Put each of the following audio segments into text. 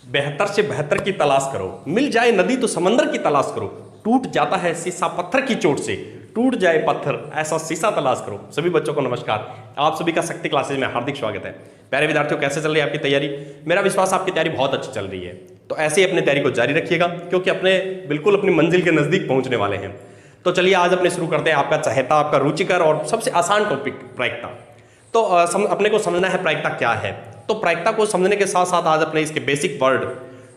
बेहतर से बेहतर की तलाश करो, मिल जाए नदी तो समंदर की तलाश करो, टूट जाता है शीशा पत्थर की चोट से, टूट जाए पत्थर ऐसा शीशा तलाश करो। सभी बच्चों को नमस्कार, आप सभी का शक्ति क्लासेज में हार्दिक स्वागत है। प्यारे विद्यार्थियों, कैसे चल रही है आपकी तैयारी? मेरा विश्वास आपकी तैयारी बहुत अच्छी चल रही है, तो ऐसे ही अपनी तैयारी को जारी रखिएगा, क्योंकि बिल्कुल अपनी मंजिल के नजदीक पहुंचने वाले हैं। तो चलिए आज अपने शुरू करते हैं आपका चहेता, आपका रुचिकर और सबसे आसान टॉपिक प्रायिकता। तो अपने को समझना है प्रायिकता क्या है। तो प्रायिकता को समझने के साथ साथ आज अपने इसके बेसिक वर्ड,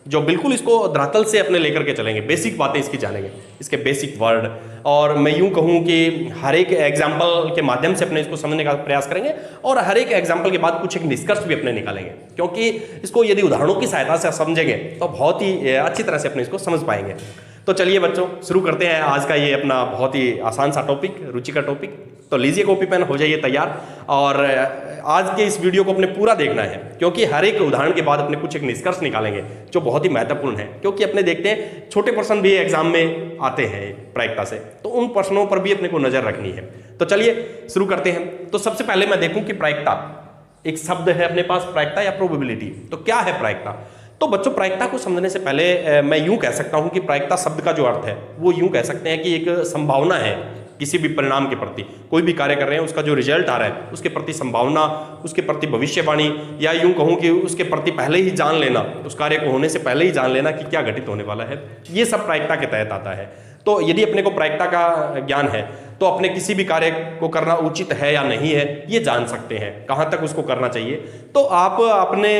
जो बिल्कुल इसको धरातल से अपने लेकर के चलेंगे, बेसिक बातें इसकी जानेंगे, इसके बेसिक वर्ड। और मैं यूं कहूं कि हर एक एग्जाम्पल के माध्यम से अपने इसको समझने का प्रयास करेंगे, और हर एक एग्जाम्पल के बाद कुछ एक निष्कर्ष भी अपने निकालेंगे, क्योंकि इसको यदि उदाहरणों की सहायता से समझेंगे तो बहुत ही अच्छी तरह से अपने इसको समझ पाएंगे। तो चलिए बच्चों, शुरू करते हैं आज का ये अपना बहुत ही आसान सा टॉपिक, रुचि का टॉपिक। तो लीजिए कॉपी पेन, हो जाइए तैयार, और आज के इस वीडियो को अपने पूरा देखना है, क्योंकि हर एक उदाहरण के बाद अपने कुछ एक निष्कर्ष निकालेंगे जो बहुत ही महत्वपूर्ण है। क्योंकि अपने देखते हैं छोटे प्रश्न भी एग्जाम में आते हैं प्रायिकता से, तो उन प्रश्नों पर भी अपने को नजर रखनी है। तो चलिए शुरू करते हैं। तो सबसे पहले मैं देखूं कि प्रायिकता एक शब्द है अपने पास, प्रायिकता या प्रोबेबिलिटी। तो क्या है प्रायिकता? तो बच्चों, प्रायिकता को समझने से पहले मैं यूं कह सकता हूं कि प्रायिकता शब्द का जो अर्थ है वो यूं कह सकते हैं कि एक संभावना है किसी भी परिणाम के प्रति। कोई भी कार्य कर रहे हैं, उसका जो रिजल्ट आ रहा है उसके प्रति संभावना, उसके प्रति भविष्यवाणी, या यूं कहूं कि उसके प्रति पहले ही जान लेना, उस कार्य को होने से पहले ही जान लेना कि क्या घटित होने वाला है, ये सब प्रायिकता के तहत आता है। तो यदि अपने को प्रायिकता का ज्ञान है तो अपने किसी भी कार्य को करना उचित है या नहीं है ये जान सकते हैं, कहाँ तक उसको करना चाहिए। तो आप अपने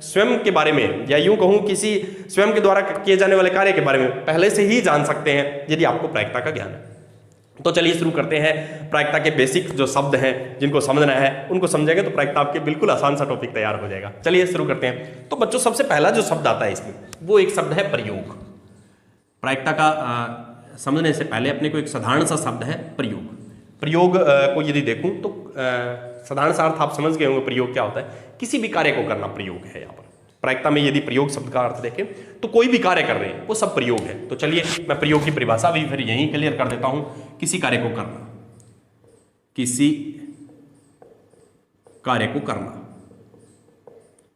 स्वयं के बारे में, या यूं कहूं किसी स्वयं के द्वारा किए जाने वाले कार्य के बारे में पहले से ही जान सकते हैं यदि आपको प्रायिकता का ज्ञान है। तो चलिए शुरू करते हैं। प्रायिकता के बेसिक जो शब्द हैं जिनको समझना है उनको समझेंगे तो प्रायिकता आपके बिल्कुल आसान सा टॉपिक तैयार हो जाएगा। चलिए शुरू करते हैं। तो बच्चों, सबसे पहला जो शब्द आता है इसमें वो एक शब्द है प्रयोग। प्रायिकता का समझने से पहले अपने को एक साधारण सा शब्द है प्रयोग। प्रयोग को यदि देखूं तो साधारण सा अर्थ आप समझ गए होंगे प्रयोग क्या होता है। किसी भी कार्य को करना प्रयोग है। यहाँ पर प्रायिकता में यदि प्रयोग शब्द का अर्थ देखें तो कोई भी कार्य कर रहे हैं वो सब प्रयोग है। तो चलिए मैं प्रयोग की परिभाषा भी फिर यहीं क्लियर कर देता हूं। किसी कार्य को करना, किसी कार्य को करना,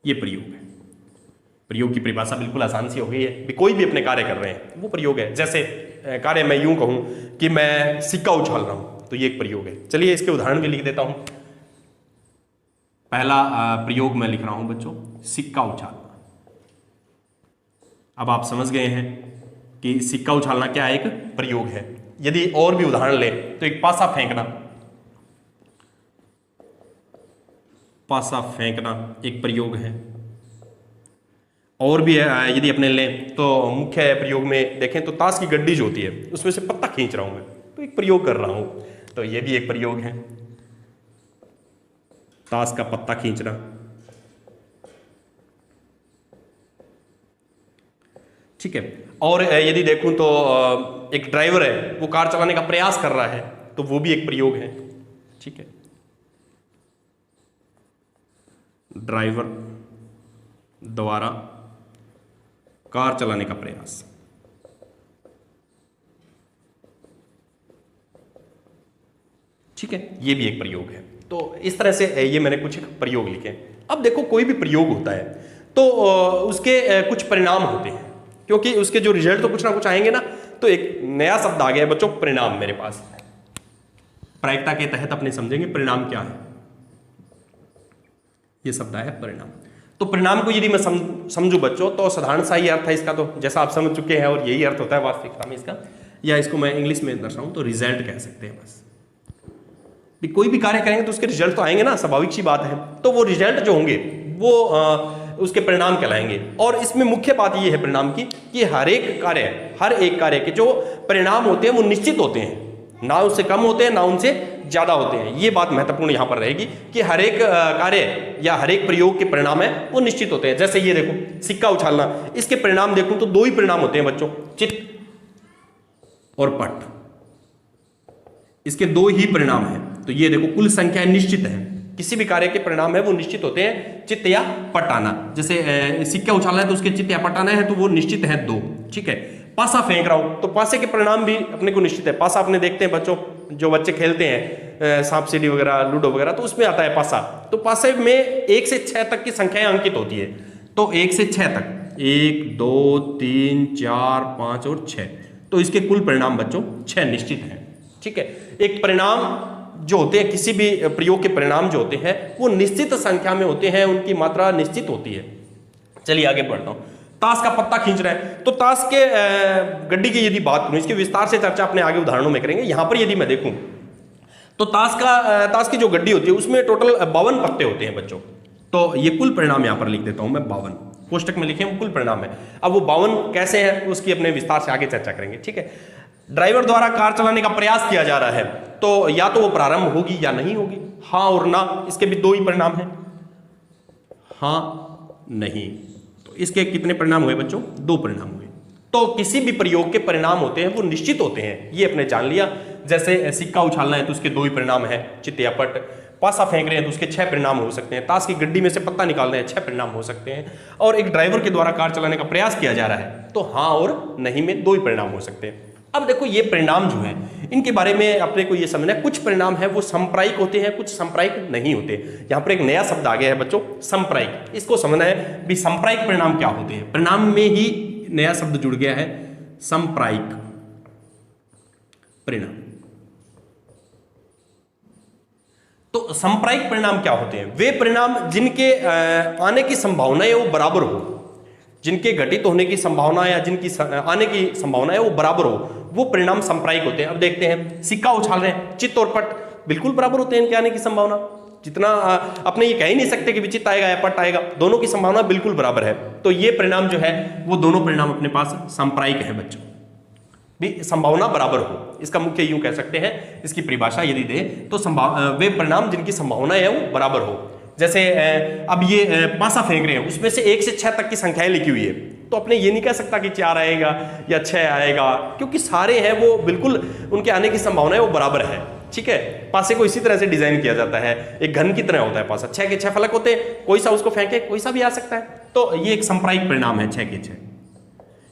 ये प्रयोग है। प्रयोग की परिभाषा बिल्कुल आसान सी हो गई है। कोई भी अपने कार्य कर रहे हैं वो प्रयोग है। जैसे कार्य मैं यूं कहूं कि मैं सिक्का उछाल रहा हूं तो ये एक प्रयोग है। चलिए इसके उदाहरण भी लिख देता हूं। पहला प्रयोग मैं लिख रहा हूं बच्चों, सिक्का उछालना। अब आप समझ गए हैं कि सिक्का उछालना क्या एक प्रयोग है। यदि और भी उदाहरण लें तो एक पासा फेंकना, पासा फेंकना एक प्रयोग है। और भी यदि अपने लें तो मुख्य प्रयोग में देखें तो ताश की गड्डी जो होती है उसमें से पत्ता खींच रहा हूं मैं, तो एक प्रयोग कर रहा हूं, तो ये भी एक प्रयोग है, ताश का पत्ता खींचना। ठीक है। और यदि देखूं तो एक ड्राइवर है वो कार चलाने का प्रयास कर रहा है तो वो भी एक प्रयोग है। ठीक है, ड्राइवर द्वारा कार चलाने का प्रयास। ठीक है, ये भी एक प्रयोग है। तो इस तरह से ये मैंने कुछ प्रयोग लिखे। अब देखो, कोई भी प्रयोग होता है तो उसके कुछ परिणाम होते हैं, क्योंकि उसके जो रिजल्ट तो कुछ ना कुछ आएंगे ना। तो एक नया शब्द आ गया बच्चों, परिणाम। मेरे पास प्रायिकता के तहत अपने समझेंगे परिणाम क्या है। ये शब्द है परिणाम। तो परिणाम को यदि मैं समझूं बच्चों तो साधारण सा ही अर्थ है इसका, तो जैसा आप समझ चुके हैं, और यही अर्थ होता है वास्तविकता में इसका। या इसको मैं इंग्लिश में दर्शाऊं तो रिजल्ट कह सकते हैं बस। कोई भी कार्य करेंगे तो उसके रिजल्ट तो आएंगे ना, स्वाभाविक सी बात है। तो वो रिजल्ट जो होंगे वो उसके परिणाम कहलाएंगे। और इसमें मुख्य बात ये है परिणाम की कि हर एक कार्य के जो परिणाम होते हैं वो निश्चित होते हैं, ना उससे कम होते हैं ना उनसे ज्यादा होते हैं। ये बात महत्वपूर्ण यहां पर रहेगी कि हर एक कार्य या हर एक प्रयोग के परिणाम है वो निश्चित होते हैं। जैसे ये देखो, सिक्का उछालना, इसके परिणाम देखूं तो दो ही परिणाम होते हैं बच्चों, चित्त और पट। इसके दो ही परिणाम हैं। तो ये देखो, कुल संख्या निश्चित है। किसी भी कार्य के परिणाम है वो निश्चित होते हैं, चित्त या पट आना। जैसे सिक्का उछालना है तो उसके चित्त या पट आना है, तो वो निश्चित है दो। ठीक है। पासा फेंक रहा हूं तो पासे के परिणाम भी अपने को निश्चित है। पासा अपने देखते हैं बच्चों, जो बच्चे खेलते हैं सांप सीढ़ी वगैरह, लूडो वगैरह, तो उसमें आता है पासा। तो पासे में 1 से 6 तक की संख्याएं अंकित होती है। तो 1 से 6 तक 1 2 3 4 5 और 6, तो इसके कुल परिणाम बच्चों 6 निश्चित हैं। ठीक है, एक परिणाम जो होते हैं, किसी भी प्रयोग के परिणाम जो होते हैं वो निश्चित संख्या में होते हैं, उनकी मात्रा निश्चित होती है। चलिए आगे बढ़ता हूं। ताश का पत्ता खींच रहा है, तो ताश के गड्डी की यदि बात करूं, इसकी विस्तार से चर्चा अपने आगे उदाहरणों में करेंगे। यहां पर यदि मैं देखूं तो ताश की जो गड्डी होती है उसमें टोटल 52 पत्ते होते हैं बच्चों। तो ये कुल परिणाम यहां पर लिख देता हूं मैं, 52 कोष्टक में लिखे वो कुल परिणाम है। अब वो 52 कैसे है उसकी अपने विस्तार से आगे चर्चा करेंगे। ठीक है, ड्राइवर द्वारा कार चलाने का प्रयास किया जा रहा है, तो या तो वो प्रारंभ होगी या नहीं होगी, हाँ और ना, इसके भी 2 ही परिणाम हैं, हाँ नहीं। तो इसके कितने परिणाम हुए बच्चों? 2 परिणाम हुए। तो किसी भी प्रयोग के परिणाम होते हैं वो निश्चित होते हैं, ये अपने जान लिया। जैसे सिक्का उछालना है तो उसके 2 ही परिणाम है, चित्त या पट। पासा फेंक रहे हैं तो उसके 6 परिणाम हो सकते हैं। ताश की गड्डी में से पत्ता निकाल रहे हैं, 6 परिणाम हो सकते हैं। और एक ड्राइवर के द्वारा कार चलाने का प्रयास किया जा रहा है, तो हाँ और नहीं में 2 ही परिणाम हो सकते हैं। अब देखो ये परिणाम जो है इनके बारे में अपने को ये समझना है, कुछ परिणाम है वो संप्रायिक होते हैं, कुछ संप्रायिक नहीं होते। यहां पर एक नया शब्द आ गया है बच्चों, संप्रायिक। इसको समझना है भी संप्रायिक परिणाम क्या होते हैं। परिणाम में ही नया शब्द जुड़ गया है, संप्रायिक परिणाम। तो संप्रायिक परिणाम क्या होते हैं? वे परिणाम जिनके आने की संभावना है वो बराबर हो, जिनके घटित होने की संभावना या जिनकी आने की संभावना है वो बराबर हो, वो परिणाम संप्रायिक होते हैं। अब देखते हैं, सिक्का उछाल रहे हैं, चित्त और पट बिल्कुल बराबर होते हैं इनके आने की संभावना। जितना अपने ये कह ही नहीं सकते कि विचित्र आएगा या पट आएगा, दोनों की संभावना बिल्कुल बराबर है। तो ये परिणाम जो है वो दोनों परिणाम अपने पास संप्रायिक है बच्चों, भी संभावना बराबर हो, इसका मुख्य यूं कह सकते हैं। इसकी परिभाषा यदि दे तो वे परिणाम जिनकी संभावना है वो बराबर हो। जैसे अब ये पासा फेंक रहे हैं, उसमें से 1 से 6 तक की संख्याएं लिखी हुई है, तो अपने ये नहीं कह सकता कि 4 आएगा या 6 आएगा, क्योंकि सारे हैं वो बिल्कुल उनके आने की संभावना है वो बराबर है। ठीक है, पासे को इसी तरह से डिजाइन किया जाता है, एक घन की तरह होता है पासा, 6 के 6 फलक होते हैं, कोई सा उसको फेंके कोई सा भी आ सकता है। तो ये एक संप्रायिक परिणाम है, 6 के 6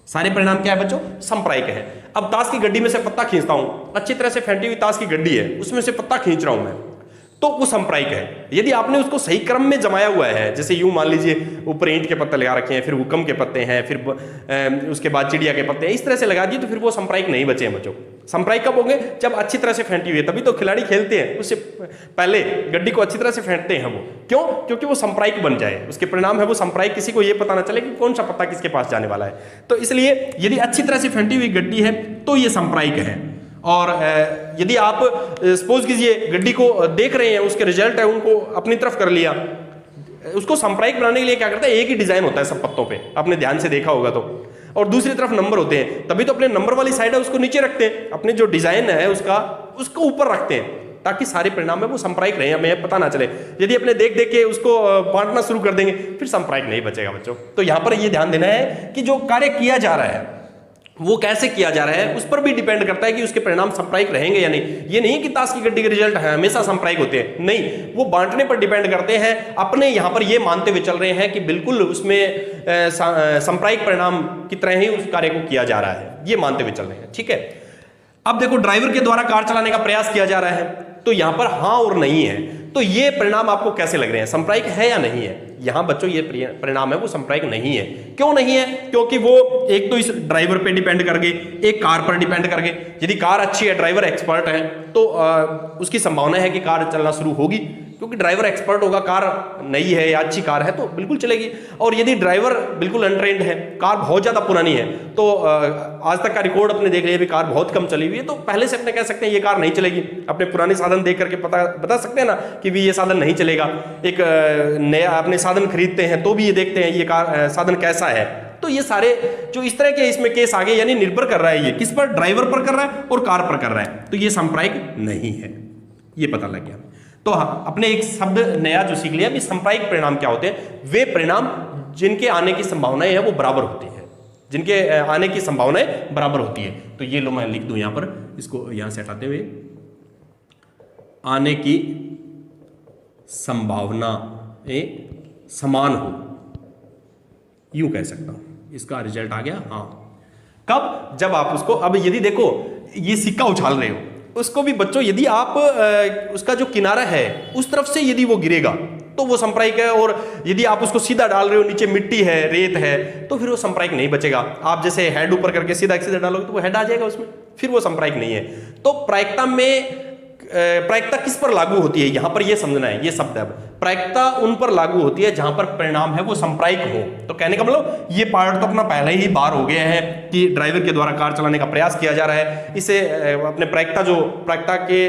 सारे परिणाम क्या है बच्चों? संप्रायिक है। अब ताश की गड्डी में से पत्ता खींचता हूं, अच्छी तरह से फेंटी हुई ताश की गड्डी है, उसमें से पत्ता खींच रहा हूं मैं, तो वो संप्रायिक है। यदि आपने उसको सही क्रम में जमाया हुआ है, जैसे यूं मान लीजिए ऊपर ईंट के पत्ते लगा रखे हैं, फिर हुक्म के पत्ते हैं, फिर उसके बाद चिड़िया के पत्ते हैं, इस तरह से लगा दिए, तो फिर वो संप्रायिक नहीं बचे हैं बच्चों। संप्रायिक कब होंगे? जब अच्छी तरह से फेंटी हुई है, तभी तो खिलाड़ी खेलते हैं, उससे पहले गड्डी को अच्छी तरह से फेंटते हैं वो। क्यों? क्योंकि वो संप्रायिक बन जाए, उसके परिणाम है वो संप्रायिक, किसी को ये पता ना चले कि कौन सा पत्ता किसके पास जाने वाला है। तो इसलिए यदि अच्छी तरह से फेंटी हुई गड्डी है तो ये संप्रायिक है। और यदि आप सपोज कीजिए गड्डी को देख रहे हैं, उसके रिजल्ट है उनको अपनी तरफ कर लिया, उसको संप्रायिक बनाने के लिए क्या करता है, एक ही डिजाइन होता है सब पत्तों पे, आपने ध्यान से देखा होगा तो, और दूसरी तरफ नंबर होते हैं, तभी तो अपने नंबर वाली साइड है उसको नीचे रखते हैं, अपने जो डिजाइन है उसको ऊपर रखते हैं, ताकि सारे परिणाम है वो संप्रायिक रहे, हमें पता ना चले। यदि अपने देख देख के उसको बांटना शुरू कर देंगे, फिर संप्रायिक नहीं बचेगा बच्चों। तो यहां पर ये ध्यान देना है कि जो कार्य किया जा रहा है वो कैसे किया जा रहा है, उस पर भी डिपेंड करता है कि उसके परिणाम संप्रायिक रहेंगे या नहीं। ये नहीं कि ताश की गड्डी के रिजल्ट है हमेशा संप्रायिक होते हैं, नहीं, वो बांटने पर डिपेंड करते हैं। अपने यहां पर ये मानते हुए चल रहे हैं कि बिल्कुल उसमें संप्रायिक परिणाम की तरह ही उस कार्य को किया जा रहा है, ये मानते हुए चल रहे हैं। ठीक है, अब देखो ड्राइवर के द्वारा कार चलाने का प्रयास किया जा रहा है, तो यहां पर हां और नहीं है, तो ये परिणाम आपको कैसे लग रहे हैं, संप्रायिक है या नहीं है? यहां बच्चों ये परिणाम है वो संप्रायिक नहीं है। क्यों नहीं है? क्योंकि वो एक तो इस ड्राइवर पे डिपेंड करके, एक कार पर डिपेंड करके। यदि कार अच्छी है, ड्राइवर एक्सपर्ट है, तो उसकी संभावना है कि कार चलना शुरू होगी, क्योंकि ड्राइवर एक्सपर्ट होगा, कार नई है या अच्छी कार है तो बिल्कुल चलेगी। और यदि ड्राइवर बिल्कुल अनट्रेंड है, कार बहुत ज्यादा पुरानी है, तो आज तक का रिकॉर्ड अपने देख लिया भी कार बहुत कम चली हुई है, तो पहले से अपने कह सकते हैं ये कार नहीं चलेगी। अपने पुराने साधन देख करके बता सकते हैं ना कि भी ये साधन नहीं चलेगा। एक नया अपने साधन खरीदते हैं तो भी ये देखते हैं ये कार साधन कैसा है। तो ये सारे जो इस तरह के इसमें केस आगे, यानी निर्भर कर रहा है ये किस पर, ड्राइवर पर कर रहा है और कार पर कर रहा है, तो ये संप्रायिक नहीं है, ये पता लग गया। तो हाँ, अपने एक शब्द नया जो सीख लिया भी, संप्रायिक परिणाम क्या होते हैं? वे परिणाम जिनके आने की संभावनाएं है वो बराबर होती है, जिनके आने की संभावनाएं बराबर होती है। तो ये लो मैं लिख दूं यहां पर, इसको यहां से हटाते हुए, आने की संभावना समान हो, यूं कह सकता हूं। इसका रिजल्ट आ गया हाँ। कब? जब आप उसको, अब यदि देखो ये सिक्का उछाल रहे हो, उसको भी बच्चों यदि आप उसका जो किनारा है उस तरफ से यदि वो गिरेगा तो वो सांप्रायिक है। और यदि आप उसको सीधा डाल रहे हो, नीचे मिट्टी है, रेत है, तो फिर वो सांप्रायिक नहीं बचेगा। आप जैसे हेड ऊपर करके सीधा सीधा डालोगे तो वो हेड आ जाएगा उसमें, फिर वो सांप्रायिक नहीं है। तो प्रायिकता में प्रायिकता किस पर लागू होती है, यहां पर यह समझना है। ये शब्द है, प्रायिकता उन पर लागू होती है जहां पर परिणाम है वो सांप्रायिक हो। तो कहने का मतलब ये पार्ट तो अपना पहले ही बार हो गया है कि ड्राइवर के द्वारा कार चलाने का प्रयास किया जा रहा है। इसे अपने प्रायिकता के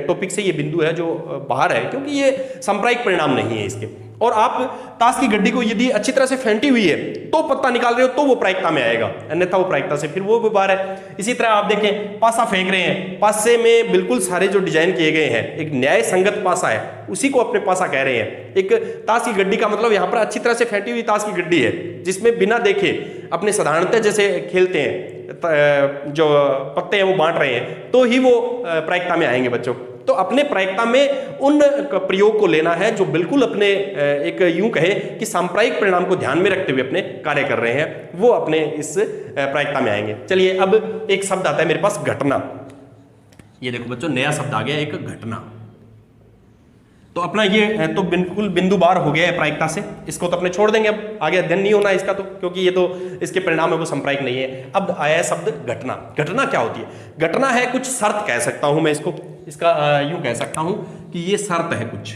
टॉपिक से ये बिंदु है जो बाहर है, क्योंकि ये सांप्रायिक परिणाम नहीं है इसके। और आप ताश की गड्डी को यदि अच्छी तरह से फेंटी हुई है तो पत्ता निकाल रहे हो तो वो प्रायिकता में आएगा, अन्यथा वो प्रायिकता से फिर वो बाहर है। इसी तरह आप देखें, पासा फेंक रहे हैं, पासे में बिल्कुल सारे जो डिजाइन किए गए हैं, एक न्याय संगत पासा है, उसी को अपने पासा कह रहे हैं। एक ताश की गड्डी का मतलब यहां पर अच्छी तरह से फेंटी हुई ताश की गड्डी है, जिसमें बिना देखे अपने साधारणतः जैसे खेलते हैं, जो पत्ते हैं वो बांट रहे हैं, तो ही वो प्रायिकता में आएंगे बच्चों। तो अपने प्रायिकता में उन प्रयोग को लेना है जो बिल्कुल अपने एक यूं कहे कि सांप्रायिक परिणाम को ध्यान में रखते हुए अपने कार्य कर रहे हैं, वो अपने इस प्रायिकता में आएंगे। चलिए, अब एक शब्द आता है मेरे पास, घटना। ये देखो बच्चों, नया शब्द आ गया, एक घटना। तो अपना ये तो बिल्कुल बिंदु बार हो गया है प्रायिकता से, इसको तो अपने छोड़ देंगे, अब आगे अध्ययन नहीं होना इसका, तो क्योंकि ये तो इसके परिणाम है वो सांप्रायिक नहीं है। अब आया है शब्द घटना। घटना क्या होती है? घटना है कुछ शर्त, कह सकता हूं मैं इसको, इसका यूं कह सकता हूं कि ये शर्त है कुछ।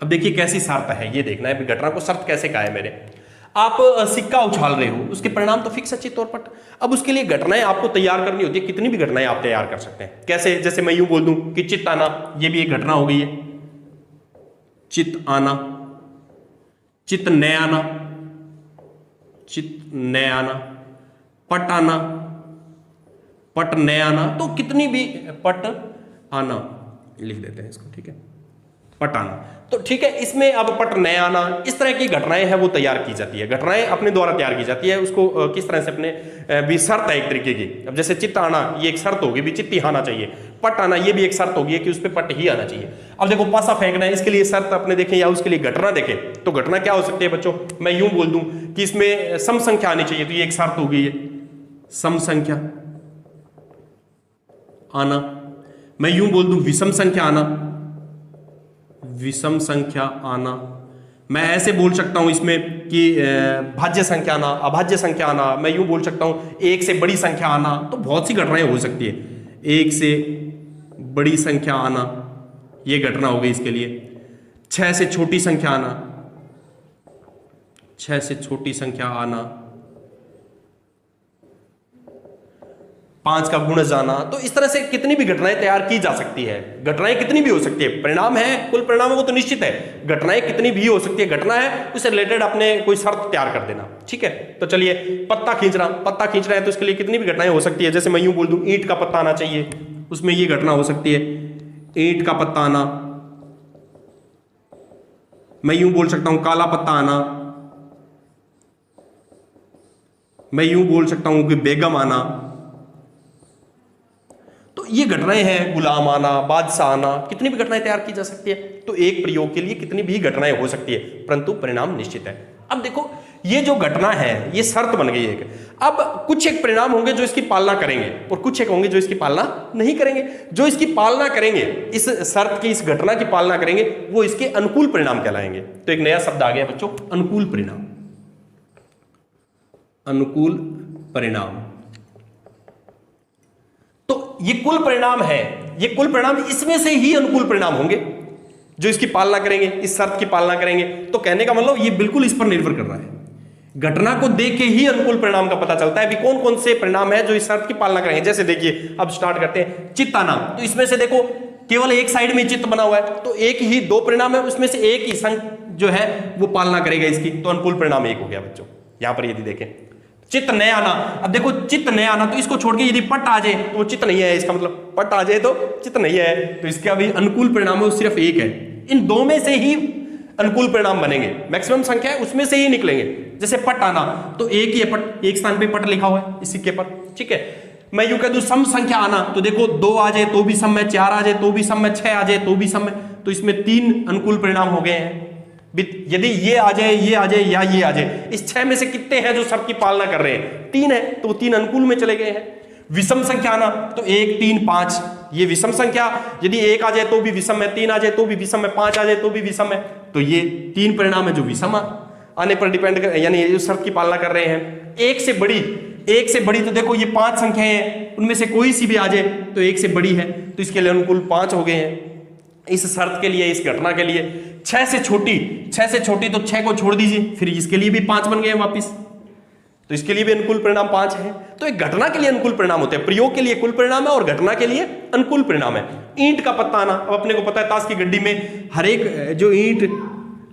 अब देखिए कैसी शर्त है, ये देखना है घटना को शर्त कैसे कहा है मेरे। आप सिक्का उछाल रहे हो, उसके परिणाम तो फिक्स है चित्त और पट। अब उसके लिए घटनाएं आपको तैयार करनी होती है, कितनी भी घटनाएं आप तैयार कर सकते हैं। कैसे? जैसे मैं यूं बोल दूं कि चित्त आना, ये भी एक घटना हो गई है। चित्त आना, चित्त न आना, चित्त न आना, पट आना, पट न आना, तो कितनी भी, पट आना लिख देते हैं इसको, ठीक है, पट आना। तो ठीक है, इसमें अब पट न आना, इस तरह की घटनाएं हैं वो तैयार की जाती है। घटनाएं अपने द्वारा तैयार की जाती है, उसको किस तरह से अपने भी शर्त है एक तरीके की। अब जैसे चित्त आना, ये एक शर्त होगी भी चित्त ही आना चाहिए। पट आना, ये भी एक शर्त होगी कि उस पर पट ही आना चाहिए। अब देखो पासा फेंकना है, इसके लिए शर्त अपने देखें या उसके लिए घटना देखें, तो घटना क्या हो सकती है बच्चों? मैं यूं बोल दूं कि इसमें सम संख्या आनी चाहिए, तो ये एक शर्त हो गई है, सम संख्या आना। मैं यूं बोल दूं विषम संख्या आना, विषम संख्या आना। मैं ऐसे बोल सकता हूं इसमें कि भाज्य संख्या आना, अभाज्य संख्या आना। मैं यूं बोल सकता हूं एक से बड़ी संख्या आना। तो बहुत सी घटनाएं हो सकती है। एक से बड़ी संख्या आना, यह घटना हो गई इसके लिए। 6 से छोटी संख्या आना, 6 से छोटी संख्या आना, 5 का गुण जाना। तो इस तरह से कितनी भी घटनाएं तैयार की जा सकती है। घटनाएं कितनी भी हो सकती है, परिणाम है, कुल परिणाम है वो तो निश्चित है। घटनाएं कितनी भी हो सकती है, घटना है उससे रिलेटेड अपने कोई शर्त तैयार कर देना, ठीक है। तो चलिए, पत्ता खींचना, पत्ता खींचना है तो इसके लिए कितनी भी घटनाएं हो सकती है। जैसे मैं यूं बोल दूं ईंट का पत्ता आना चाहिए, उसमें ये घटना हो सकती है, ईंट का पत्ता आना। मैं यूं बोल सकता हूं काला पत्ता आना। मैं यूं बोल सकता हूं कि बेगम आना। तो ये घटनाएं हैं, गुलाम आना, बादशाह आना, कितनी भी घटनाएं तैयार की जा सकती है। तो एक प्रयोग के लिए कितनी भी घटनाएं हो सकती है, परंतु परिणाम निश्चित है। अब देखो, ये जो घटना है ये शर्त बन गई है। अब कुछ एक परिणाम होंगे जो इसकी पालना करेंगे और कुछ एक होंगे जो इसकी पालना नहीं करेंगे। जो इसकी पालना करेंगे, इस शर्त की, इस घटना की पालना करेंगे, वो इसके अनुकूल परिणाम कहलाएंगे। तो एक नया शब्द आ गया बच्चों, अनुकूल परिणाम। अनुकूल परिणाम, तो ये कुल परिणाम है, ये कुल परिणाम इसमें से ही अनुकूल परिणाम होंगे जो इसकी पालना करेंगे, इस शर्त की पालना करेंगे। तो कहने का मतलब ये बिल्कुल इस पर निर्भर कर रहा है। घटना को देख के ही अनुकूल परिणाम का पता चलता है भी कौन कौन से परिणाम है जो इस शर्त की पालना करेंगे। जैसे देखिए, अब स्टार्ट करते हैं, चित्त आना। तो इसमें से देखो केवल एक साइड में चित्त बना हुआ है, तो एक ही, 2 परिणाम है, उसमें से एक ही संघ जो है वो पालना करेगा इसकी, तो अनुकूल परिणाम 1 हो गया बच्चों। यहां पर यदि देखें चित्त न आना, अब देखो चित्त न आना, तो इसको छोड़ के यदि पट आ जाए तो वो चित्त नहीं है, इसका मतलब पट आ जाए तो चित्त नहीं है, तो इसका भी अनुकूल परिणाम है वो सिर्फ 1 है। इन 2 में से ही अनुकूल परिणाम बनेंगे, मैक्सिमम संख्या है उसमें से ही निकलेंगे। जैसे पट आना, तो एक ही है पट, एक स्थान पे पट लिखा हुआ है इस सिक्के पर, ठीक है। मैं यूं कह दूं सम संख्या आना, तो देखो 2 आ जाए तो भी सम है, 4 आ जाए तो भी सम है, 6 आ जाए तो भी सम है, तो इसमें 3 अनुकूल परिणाम हो गए हैं। यदि ये आ जाए, ये आ जाए या ये आ जाए, इस 6 में से कितने हैं जो शर्त की पालना कर रहे हैं? 3 है, तो 3 अनुकूल में चले गए हैं। विषम संख्या आना, तो 1, 3, 5, ये विषम संख्या, यदि 1 आ जाए तो भी विषम है, 3 आ जाए तो भी विषम है, 5 आ जाए तो भी विषम है, तो ये 3 परिणाम है जो विषम आने पर डिपेंड कर, यानी ये शर्त की पालना कर रहे हैं। एक से बड़ी तो देखो ये 5 संख्याएं हैं, उनमें से कोई सी भी आ जाए तो एक से बड़ी है, तो इसके लिए अनुकूल 5 हो गए हैं इस शर्त के लिए, इस घटना के लिए। 6 से छोटी तो 6 को छोड़ दीजिए, फिर इसके लिए भी 5 बन गए वापिस, तो इसके लिए भी अनुकूल परिणाम 5 है। तो एक घटना के लिए अनुकूल परिणाम होते हैं, प्रयोग के लिए कुल परिणाम है और घटना के लिए अनुकूल परिणाम है। ईंट का पत्ता आना, अब अपने को पता है ताश की गड्डी में हर एक जो ईंट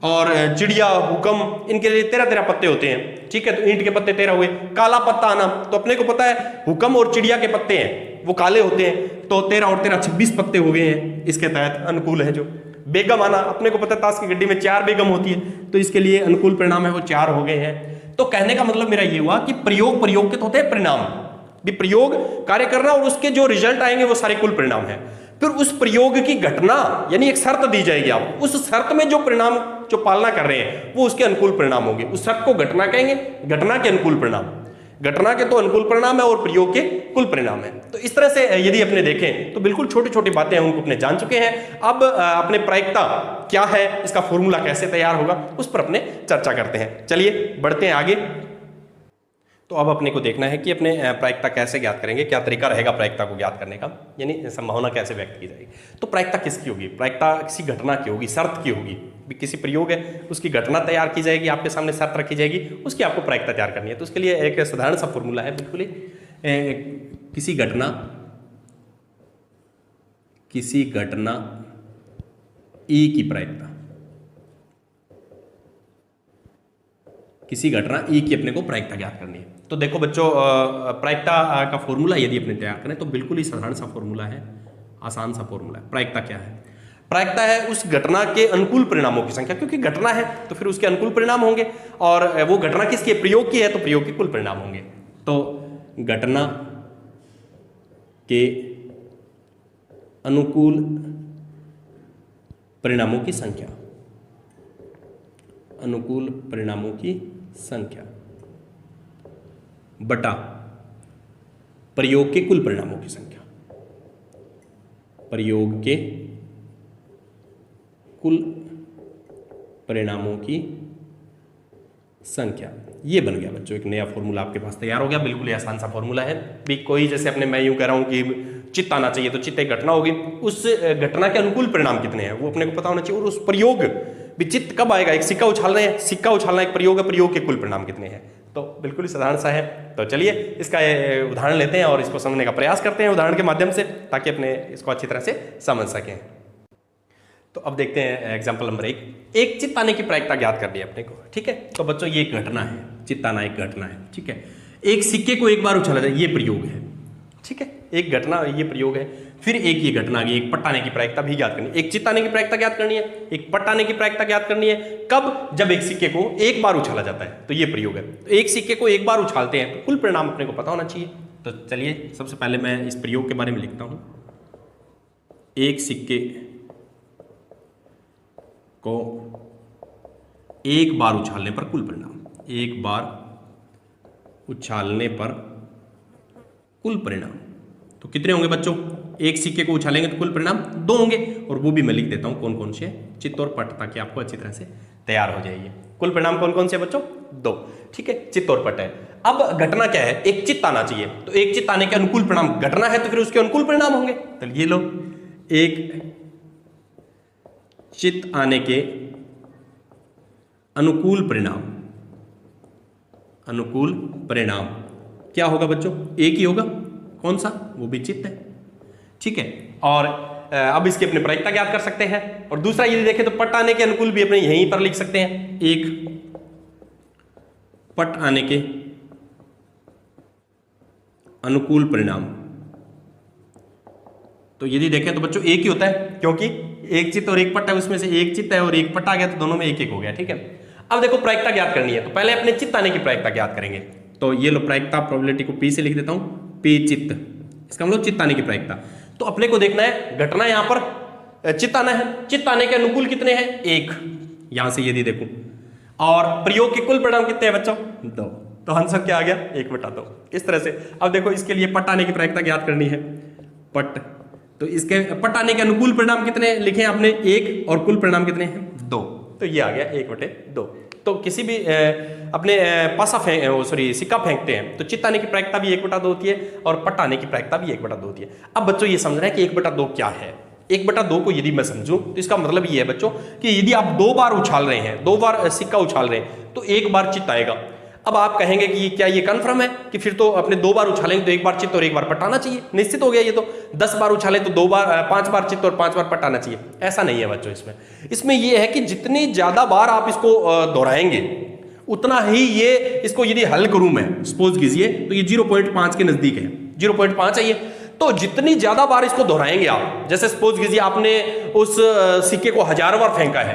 और चिड़िया, हुक्म, इनके लिए 13 पत्ते होते हैं, ठीक है। तो ईंट के पत्ते 13 हुए। काला पत्ता आना, तो अपने को पता है हुक्म और चिड़िया के पत्ते हैं वो काले होते हैं, तो 13 और 13 26 पत्ते हो गए हैं, इसके तहत अनुकूल है। जो बेगम आना, अपने को पता है ताश की गड्डी में 4 बेगम होती है, तो इसके लिए अनुकूल परिणाम है वो 4 हो गए हैं। तो कहने का मतलब मेरा ये हुआ कि प्रयोग के तो होते हैं परिणाम, भी प्रयोग कार्य करना और उसके जो रिजल्ट आएंगे वो सारे कुल परिणाम है। फिर उस प्रयोग की घटना, यानी एक शर्त दी जाएगी, आप उस शर्त में जो परिणाम जो पालना कर रहे हैं वो उसके अनुकूल परिणाम होंगे। उस शर्त को घटना कहेंगे, घटना के अनुकूल परिणाम, घटना के तो अनुकूल परिणाम है और प्रयोग के कुल परिणाम है। तो इस तरह से यदि अपने देखें तो बिल्कुल छोटी छोटी बातें हैं उनको अपने जान चुके हैं। अब अपने प्रायिकता क्या है, इसका फॉर्मूला कैसे तैयार होगा, उस पर अपने चर्चा करते हैं। चलिए बढ़ते हैं आगे। तो अब अपने को देखना है कि अपने प्रायिकता कैसे ज्ञात करेंगे, क्या तरीका रहेगा प्रायिकता को ज्ञात करने का, यानी संभावना कैसे व्यक्त की जाएगी। तो प्रायिकता किसकी होगी, प्रायिकता किसी घटना की होगी, शर्त की होगी। किसी प्रयोग है उसकी घटना तैयार की जाएगी, आपके सामने शर्त रखी जाएगी, उसकी आपको प्रायिकता तैयार करनी है। तो उसके लिए एक साधारण सा फॉर्मूला है, बिल्कुल ही किसी घटना ई की प्रायिकता, किसी घटना ई की अपने को प्रायिकता ज्ञात करनी है। तो देखो बच्चों, प्रायिकता का फॉर्मूला यदि अपने तैयार करें तो बिल्कुल ही साधारण सा फॉर्मूला है, आसान सा फॉर्मूला है। प्रायिकता क्या है, प्रायिकता है उस घटना के अनुकूल परिणामों की संख्या, क्योंकि घटना है तो फिर उसके अनुकूल परिणाम होंगे, और वो घटना किसकी है, प्रयोग की है, तो प्रयोग के कुल परिणाम होंगे। तो घटना के अनुकूल परिणामों की संख्या, अनुकूल परिणामों की संख्या बटा प्रयोग के कुल परिणामों की संख्या, प्रयोग के कुल परिणामों की संख्या, ये बन गया बच्चों एक नया फॉर्मूला आपके पास तैयार हो गया। बिल्कुल ही आसान सा फॉर्मूला है भी। कोई जैसे अपने मैं यूं कह रहा हूं कि चित्त आना चाहिए, तो चित्त एक घटना होगी, उस घटना के अनुकूल परिणाम कितने हैं वो अपने को पता होना चाहिए। और उस प्रयोग भी चित्त कब आएगा, एक सिक्का उछाल रहे हैं, सिक्का उछालना एक प्रयोग है, प्रयोग के कुल परिणाम कितने हैं, तो बिल्कुल ही साधारण सा है। तो चलिए इसका उदाहरण लेते हैं और इसको समझने का प्रयास करते हैं उदाहरण के माध्यम से, ताकि अपने इसको अच्छी तरह से समझ सकें। तो अब देखते हैं एग्जाम्पल नंबर 1। एक चित्त आने की प्रायिकता ज्ञात करनी है अपने को, ठीक है। तो बच्चों ये एक घटना है, चित्त आना एक घटना है, ठीक है। एक सिक्के को एक बार उछाला जाए, ये प्रयोग है, ठीक है। एक घटना, ये प्रयोग है। फिर एक ये घटना आ गई, एक पट्ट आने की प्रायिकता भी ज्ञात करनी है, एक चित्त आने की प्रायिकता ज्ञात करनी है, एक पट्ट आने की प्रायिकता ज्ञात करनी है। कब, जब एक सिक्के को एक बार उछाला जाता है, तो ये प्रयोग है। तो एक सिक्के को एक बार उछालते हैं तो कुल परिणाम अपने को पता होना चाहिए। तो चलिए सबसे पहले मैं इस प्रयोग के बारे में लिखता हूं। एक सिक्के को एक बार उछालने पर कुल परिणाम, एक बार उछालने पर कुल परिणाम, तो कितने होंगे बच्चों, एक सिक्के को उछालेंगे तो कुल परिणाम 2 होंगे, और वो भी मैं लिख देता हूं कौन कौन से, चित्त और पट्ट, ताकि आपको अच्छी तरह से तैयार हो जाएगी। कुल परिणाम कौन कौन से बच्चों, 2, ठीक है, चित्त और पट्ट है। अब घटना क्या है, एक चित्त आना चाहिए, तो एक चित्त आने के अनुकूल परिणाम, घटना है तो फिर उसके अनुकूल परिणाम होंगे। तो ये लो, एक चित्त आने के अनुकूल परिणाम, अनुकूल परिणाम क्या होगा बच्चों, एक ही होगा, कौन सा, वो भी चित्त है, ठीक है। और अब इसकी अपने प्रायिकता ज्ञात कर सकते हैं। और दूसरा यदि देखें तो पट्ट आने के अनुकूल भी अपने यहीं पर लिख सकते हैं, एक पट्ट आने के अनुकूल परिणाम। तो यदि देखें तो बच्चों एक ही होता है, क्योंकि एक चित्त और एक पट्ट है, उसमें से एक चित्त है और एक पट्ट आ गया, तो दोनों में एक एक हो गया, ठीक है। अब देखो प्रायिकता ज्ञात करनी है, तो पहले अपने चित्त आने की प्रायिकता ज्ञात करेंगे। तो ये लो, प्रायिकता प्रोबेबिलिटी को पी से लिख देता हूं, पी चित्त, इसका मतलब चित्त आने की प्रायिकता। तो अपने को देखना है घटना यहां पर चित्त आना है, चित्त आने के अनुकूल कितने हैं, 1, यहां से यदि देखूं, और प्रयोग के कुल परिणाम कितने हैं बच्चों, 2, तो आंसर क्या आ गया, 1/2। इस तरह से अब देखो इसके लिए पट्ट आने की प्रायिकता ज्ञात करनी है, पट्ट, तो इसके पट्ट आने के अनुकूल परिणाम कितने लिखे हैं आपने, 1, और कुल परिणाम कितने हैं, 2। तो ये आ गया 1/2। तो किसी भी अपने पासा सिक्का फेंकते हैं तो चित्त आने की प्रायिकता भी 1/2 होती है और पट आने की प्रायिकता भी 1/2 होती है। अब बच्चों ये समझ रहे हैं कि 1/2 क्या है। 1/2 को यदि मैं समझूं तो इसका मतलब ये है बच्चों कि यदि आप 2 बार उछाल रहे हैं, 2 बार सिक्का उछाल रहे हैं तो 1 बार चित्त आएगा। अब आप कहेंगे कि क्या ये कन्फर्म है कि फिर तो अपने 2 बार उछालेंगे तो 1 बार चित्त और 1 बार पट आना चाहिए, निश्चित हो गया ये तो। 10 बार उछालें तो 5 बार चित्त और 5 बार पट आना चाहिए। ऐसा नहीं है बच्चों, इसमें ये है कि जितनी ज्यादा बार आप इसको दोहराएंगे उतना ही ये इसको यदि हल करूं मैं, सपोज कीजिए तो ये 0.5 के नजदीक है, 0.5 है ये। तो जितनी ज्यादा बार इसको दोहराएंगे आप, जैसे सपोज कीजिए आपने उस सिक्के को 1000 बार फेंका है,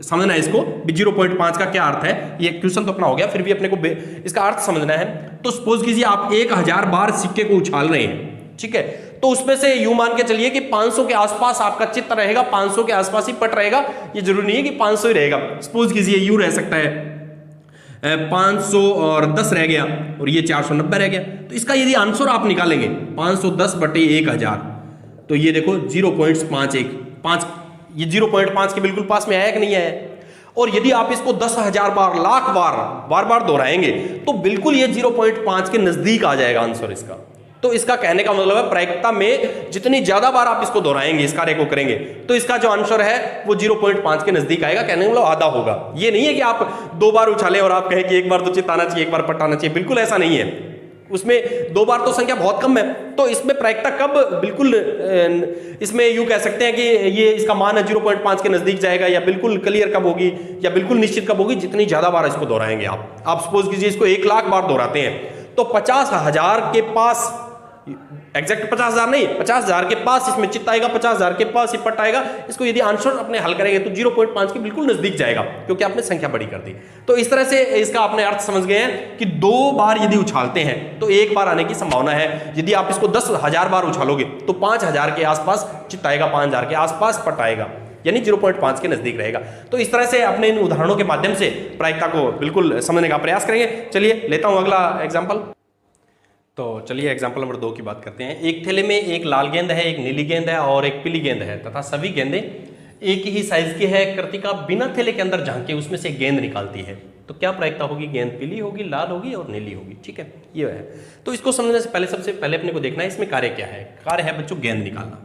समझना है इसको 0.5 का क्या अर्थ है। ये क्वेश्चन तो अपना हो गया, फिर भी अपने को इसका अर्थ समझना है। तो सपोज कीजिए आप 1000 बार सिक्के को उछाल रहे हैं, ठीक है, तो उसमें से यूं मान के चलिए कि 500 के आसपास आपका चित्त रहेगा, 500 के आसपास ही पट रहेगा। ये जरूरी नहीं है कि 500 ही रहेगा, सपोज कीजिए यूं रह सकता है 510 रह गया और ये 490 रह गया। तो इसका यदि आंसर आप निकालेंगे 510/1000 तो ये देखो 0.51, ये 0.5 के बिल्कुल पास में आया कि नहीं आया। और यदि आप इसको 10,000 बार, लाख बार दोहराएंगे तो बिल्कुल ये 0.5 के नजदीक आ जाएगा आंसर इसका। तो इसका कहने का मतलब है प्रायिकता में जितनी ज्यादा बार आप इसको दोहराएंगे, इस कार्य को करेंगे, तो इसका जो आंसर है वो 0.5 के नजदीक आएगा। कहने का मतलब आधा होगा। ये नहीं है कि आप 2 बार उछालें और आप कहें कि 1 बार तो चित्त आना चाहिए, 1 बार पट आना चाहिए, बिल्कुल ऐसा नहीं है। उसमें 2 बार तो संख्या बहुत कम है। तो इसमें प्रायिकता कब बिल्कुल इसमें यूं कह सकते हैं कि ये इसका मान है 0.5 के नजदीक जाएगा, या बिल्कुल क्लियर कब होगी, या बिल्कुल निश्चित कब होगी, जितनी ज्यादा बार इसको दोहराएंगे आप सपोज कीजिए इसको 1 लाख बार दोहराते हैं तो 50,000 के पास, एग्जैक्ट 50,000 नहीं, 50,000 के पास इसमें चित्त आएगा, 50,000 के पास ही पट आएगा। इसको यदि आंसर अपने हल करेंगे तो 0.5 के बिल्कुल नजदीक जाएगा, क्योंकि आपने संख्या बड़ी कर दी। तो इस तरह से इसका आपने अर्थ समझ गए हैं कि 2 बार यदि उछालते हैं तो 1 बार आने की संभावना है। यदि आप इसको 10,000 बार उछालोगे तो 5,000 के आसपास चित्त आएगा, 5,000 के आसपास पट आएगा, यानी 0.5 के नजदीक रहेगा। तो इस तरह से अपने इन उदाहरणों के माध्यम से प्रायिकता को बिल्कुल समझने का प्रयास करेंगे। चलिए लेता हूं अगला एग्जाम्पल। तो चलिए एग्जाम्पल नंबर 2 की बात करते हैं। एक थैले में एक लाल गेंद है, एक नीली गेंद है और एक पीली गेंद है तथा सभी गेंदें एक ही साइज की है। कृतिका बिना थैले के अंदर झांके उसमें से गेंद निकालती है, तो क्या प्रायिकता होगी? गेंद पीली होगी, लाल होगी और नीली होगी। ठीक है, ये है। तो इसको समझने से पहले सबसे पहले अपने को देखना है इसमें कार्य क्या है। कार्य है बच्चों गेंद निकालना।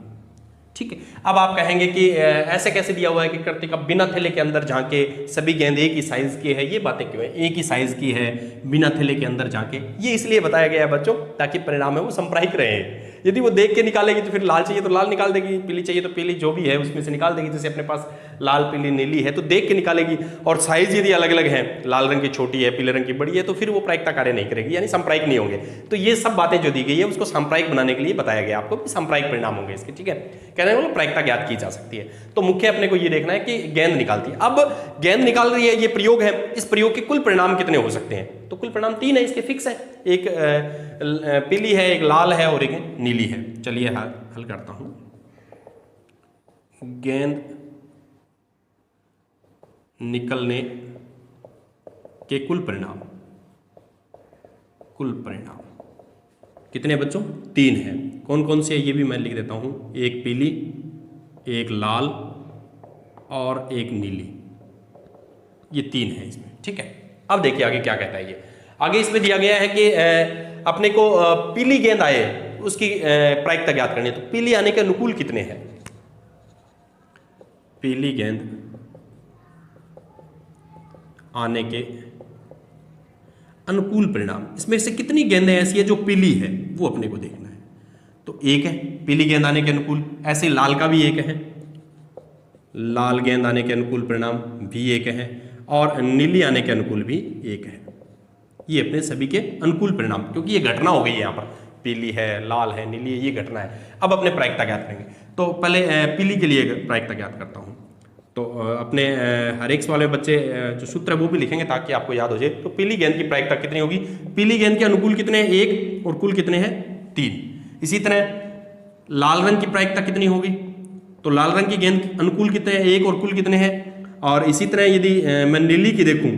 ठीक है, अब आप कहेंगे कि ऐसे कैसे दिया हुआ है कि कृतिका बिना थैले के अंदर झांके सभी गेंद एक ही साइज की है। ये बातें क्यों है? एक ही साइज की है, बिना थैले के अंदर झांके, ये इसलिए बताया गया है बच्चों ताकि परिणाम है वो सांप्रायिक रहे। यदि वो देख के निकालेगी तो फिर लाल चाहिए तो लाल निकाल देगी, पीली चाहिए तो पीली, जो भी है उसमें से निकाल देगी। जैसे अपने पास लाल पीली नीली है तो देख के निकालेगी, और साइज यदि अलग अलग है, लाल रंग की छोटी है, पीले रंग की बड़ी है, तो फिर वो प्रायिकता कार्य नहीं करेगी, यानी सांप्रायिक नहीं होंगे। तो ये सब बातें जो दी गई है उसको सांप्रायिक बनाने के लिए बताया गया आपको कि सांप्रायिक परिणाम होंगे इसके। ठीक है, कहने का मतलब प्रायिकता ज्ञात की जा सकती है। तो मुख्य अपने को ये देखना है कि गेंद निकालती है। अब गेंद निकाल रही है, ये प्रयोग है, इस प्रयोग के कुल परिणाम कितने हो सकते हैं? तो कुल परिणाम 3 है, इसके फिक्स है। एक पीली है, एक लाल है और एक नीली है। चलिए हल करता हूं। गेंद निकलने के कुल परिणाम कितने बच्चों? 3 है। कौन कौन से है ये भी मैं लिख देता हूं। एक पीली, एक लाल और एक नीली, ये 3 है इसमें। ठीक है, अब देखिए आगे क्या कहता है ये। आगे इसमें दिया गया है कि अपने को पीली गेंद आए उसकी प्रायिकता ज्ञात करनी है। तो पीली आने के अनुकूल कितने हैं? पीली गेंद आने के अनुकूल परिणाम, इसमें से कितनी गेंदें ऐसी है जो पीली है वो अपने को देखना है। तो एक है पीली गेंद आने के अनुकूल, ऐसे लाल का भी एक है, लाल गेंद आने के अनुकूल परिणाम भी एक है, और नीली आने के अनुकूल भी एक है। ये अपने सभी के अनुकूल परिणाम, क्योंकि ये घटना हो गई है यहाँ पर, पीली है, लाल है, नीली है, ये घटना है। अब अपने प्रायिकता ज्ञात करेंगे। तो पहले पीली के लिए प्रायिकता ज्ञात करता हूँ। तो अपने हर एक सवाल में बच्चे जो सूत्र है वो भी लिखेंगे ताकि आपको याद हो जाए। तो पीली गेंद की प्रायिकता कितनी होगी? पीली गेंद के अनुकूल कितने हैं? 1, और कुल कितने हैं? 3। इसी तरह लाल रंग की प्रायिकता कितनी होगी? तो लाल रंग की गेंद अनुकूल कितने हैं? 1, और कुल कितने हैं? और इसी तरह यदि मैं नीली की देखूं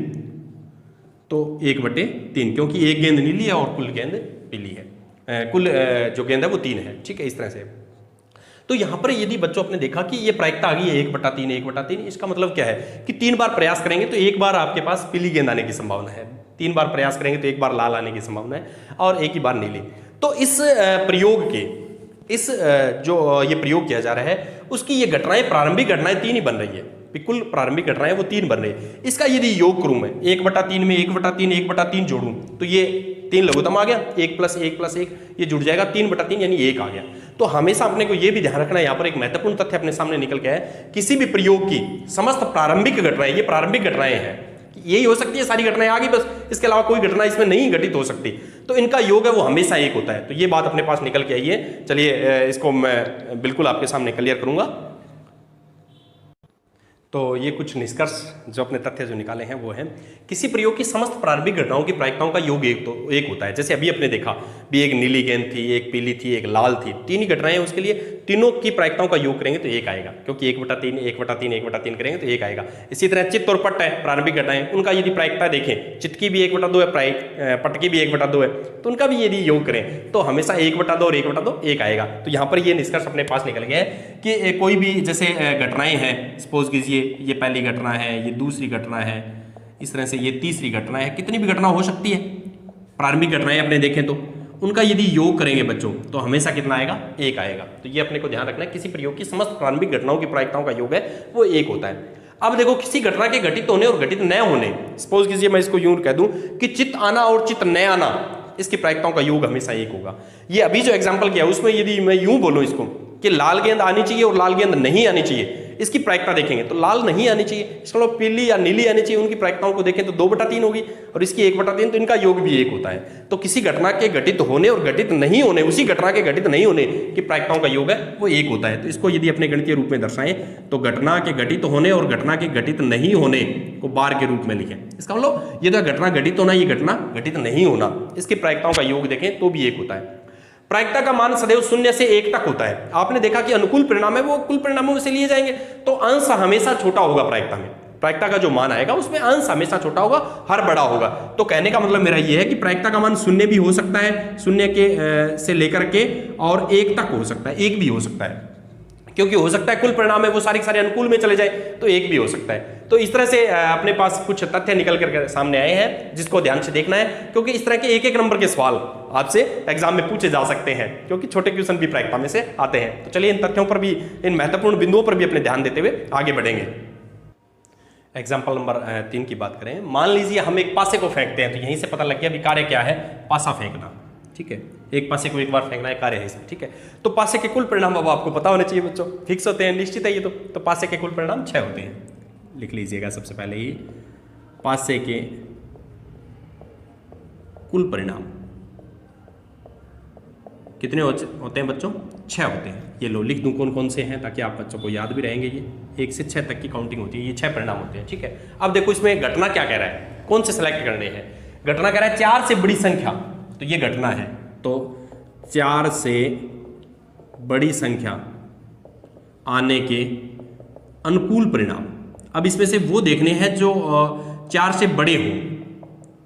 तो 1/3, क्योंकि एक गेंद नीली है और कुल गेंद पीली है। कुल जो गेंद है वो 3 है। ठीक है, इस तरह से। तो यहाँ पर यदि बच्चों आपने देखा कि ये प्रायिकता आ गई है 1/3 1/3, इसका मतलब क्या है कि 3 बार प्रयास करेंगे तो एक बार आपके पास पीली गेंद आने की संभावना है, 3 बार प्रयास करेंगे तो एक बार लाल आने की संभावना है और एक ही बार नीली। तो इस प्रयोग के जो ये प्रयोग किया जा रहा है उसकी ये घटनाएं, प्रारंभिक घटनाएं 3 ही बन रही है, बिल्कुल प्रारंभिक घटनाएं वो 3 बन रही है। इसका यदि योग करूं मैं 1/3 में 1/3 1/3 जोड़ूं तो ये 3 लघुत्तम आ गया, 1 + 1 + 1 ये जुड़ जाएगा, 3/3 यानी 1 आ गया। तो हमेशा अपने को ये भी ध्यान रखना है, यहाँ पर एक महत्वपूर्ण तथ्य अपने सामने निकल के है, किसी भी प्रयोग की समस्त प्रारंभिक घटनाएं, ये प्रारंभिक घटनाएं हैं, यही हो सकती है सारी घटनाएं आगे, बस इसके अलावा कोई घटना इसमें नहीं घटित हो सकती, तो इनका योग है वो हमेशा 1 होता है। तो ये बात अपने पास निकल के आई है। चलिए इसको मैं बिल्कुल आपके सामने क्लियर करूंगा। तो ये कुछ निष्कर्ष जो अपने तथ्य जो निकाले हैं वो है, किसी प्रयोग की समस्त प्रारंभिक घटनाओं की प्रायिकताओं का योग एक होता है। जैसे अभी अपने देखा भी, एक नीली गेंद थी, एक पीली थी, एक लाल थी, 3 ही घटनाएं, उसके लिए तीनों की प्रायिकताओं का योग करेंगे तो 1 आएगा, क्योंकि 1/3 1/3 1/3 करेंगे तो 1 आएगा। इसी तरह चित्त और पट्ट है प्रारंभिक घटनाएं, उनका यदि प्रायिकता देखें, चित्त की भी 1/2 है, पट्ट की भी 1/2 है, तो उनका भी यदि योग करें तो हमेशा 1/2 और 1/2 1 आएगा। तो यहाँ पर ये निष्कर्ष अपने पास निकल गया है कि कोई भी जैसे घटनाएं हैं, सपोज कीजिए ये पहली घटना है, ये दूसरी घटना है, इस तरह से ये तीसरी घटना है, कितनी भी घटना हो सकती है प्रारंभिक घटनाएं अपने देखें तो उनका यदि योग करेंगे बच्चों तो हमेशा कितना आएगा, 1 आएगा। तो ये अपने को ध्यान रखना है, किसी प्रयोग की समस्त प्रारंभिक घटनाओं की प्रायिकताओं का योग है वो 1 होता है। अब देखो, किसी घटना के घटित होने और घटित न होने, सपोज कीजिए मैं इसको यूं कह दूं कि चित्त आना और चित्त न आना, इसकी प्रायिकताओं का योग हमेशा 1 होगा। ये अभी जो एग्जाम्पल किया उसमें यदि मैं यूं बोलूं इसको कि लाल गेंद आनी चाहिए और लाल गेंद नहीं आनी चाहिए, इसकी प्रायिकता देखेंगे तो लाल नहीं आनी चाहिए, इसका मतलब पीली या नीली आनी चाहिए, उनकी प्रायिकताओं को देखें तो 2/3 होगी और इसकी 1/3, तो इनका योग भी 1 होता है। तो किसी घटना के घटित होने और घटित नहीं होने, उसी घटना के घटित नहीं होने की प्रायिकताओं का योग है वो 1 होता है। तो इसको यदि अपने गणितीय रूप में दर्शाएं तो घटना के घटित होने और घटना के घटित नहीं होने को बार के रूप में लिखें। इसका मतलब ये घटना घटित होना, ये घटना घटित नहीं होना, इसकी प्रायिकताओं का योग देखें तो भी 1 होता है। प्रायिकता का मान सदैव 0 से 1 तक होता है। आपने देखा कि अनुकूल परिणाम है वो कुल परिणामों में से लिए जाएंगे, तो अंश हमेशा छोटा होगा प्रायिकता में, प्रायिकता का जो मान आएगा उसमें अंश हमेशा छोटा होगा, हर बड़ा होगा। तो कहने का मतलब मेरा ये है कि प्रायिकता का मान 0 भी हो सकता है, 0 के से लेकर के और 1 तक हो सकता है, 1 भी हो सकता है, क्योंकि हो सकता है कुल परिणाम है वो सारे के सारे अनुकूल में चले जाए, तो 1 भी हो सकता है। तो इस तरह से अपने पास कुछ तथ्य निकल कर सामने आए हैं जिसको ध्यान से देखना है, क्योंकि इस तरह के 1-1 नंबर के सवाल आपसे एग्जाम में पूछे जा सकते हैं, क्योंकि छोटे क्वेश्चन भी प्रायिकता में से आते हैं। तो चलिए इन तथ्यों पर भी, इन महत्वपूर्ण बिंदुओं पर भी अपने ध्यान देते हुए आगे बढ़ेंगे। एग्जाम्पल नंबर 3 की बात करें, मान लीजिए हम एक पासे को फेंकते हैं, तो यहीं से पता लग गया भी कार्य क्या है, पासा फेंकना, ठीक है, एक पासे को एक बार फेंकना है कार्य है इसमें, ठीक है। तो पासे के कुल परिणाम अब आपको पता होने चाहिए बच्चों, फिक्स होते हैं, निश्चित है ये तो पासे के कुल परिणाम 6 होते हैं। लिख लीजिएगा सबसे पहले ही, पासे के कुल परिणाम कितने होते हैं बच्चों, 6 होते हैं। ये लो लिख दूं कौन कौन से हैं ताकि आप बच्चों को याद भी रहेंगे। ये 1 से 6 तक की काउंटिंग होती है, ये 6 परिणाम होते हैं, ठीक है। अब देखो इसमें घटना क्या कह रहा है, कौन से सेलेक्ट करने हैं। घटना कह रहा है 4 से बड़ी संख्या, तो ये घटना है, तो 4 से बड़ी संख्या आने के अनुकूल परिणाम। अब इसमें से वो देखने हैं जो 4 से बड़े हो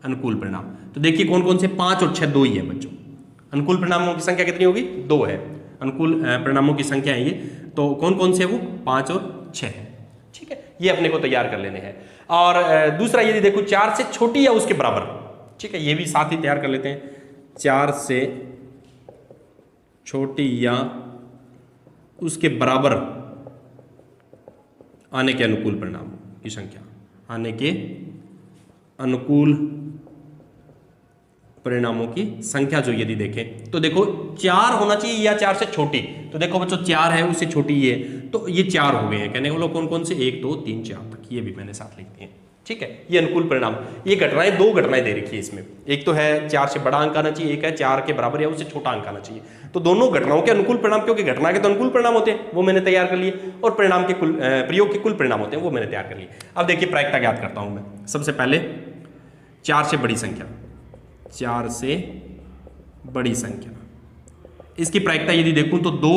अनुकूल परिणाम। तो देखिए कौन कौन से, 5 और 6 2 ही है बच्चों। अनुकूल परिणामों की संख्या कितनी होगी, 2 है। अनुकूल परिणामों की संख्या है ये, तो कौन कौन से वो, 5 और 6 है, ठीक है। ये अपने को तैयार कर लेने हैं। और दूसरा यदि देखो 4 से छोटी या उसके बराबर, ठीक है, ये भी साथ ही तैयार कर लेते हैं। 4 से छोटी या उसके बराबर आने के अनुकूल परिणाम की संख्या, आने के अनुकूल परिणामों की संख्या जो यदि देखें तो देखो 4 होना चाहिए या 4 से छोटी। तो देखो बच्चों 4 है, उससे छोटी ये, तो ये 4 हो गए हैं। कहने को लोग कौन कौन से, 1 2 3 4 तक, ये भी मैंने साथ लिख दिए, ठीक है। ये अनुकूल परिणाम, ये घटनाएं 2 घटनाएं दे रखी है इसमें, एक तो है 4 से बड़ा अंक आना चाहिए, एक है 4 के बराबर या उससे छोटा अंक आना चाहिए। तो दोनों घटनाओं के अनुकूल परिणाम, क्योंकि घटना के तो अनुकूल परिणाम होते हैं वो मैंने तैयार कर लिए, और परिणाम के प्रयोग के कुल परिणाम होते हैं वो मैंने तैयार कर लिए। अब देखिए प्रायिकता ज्ञात करता हूं मैं। सबसे पहले 4 से बड़ी संख्या, 4 से बड़ी संख्या, इसकी प्रायिकता यदि देखूं तो 2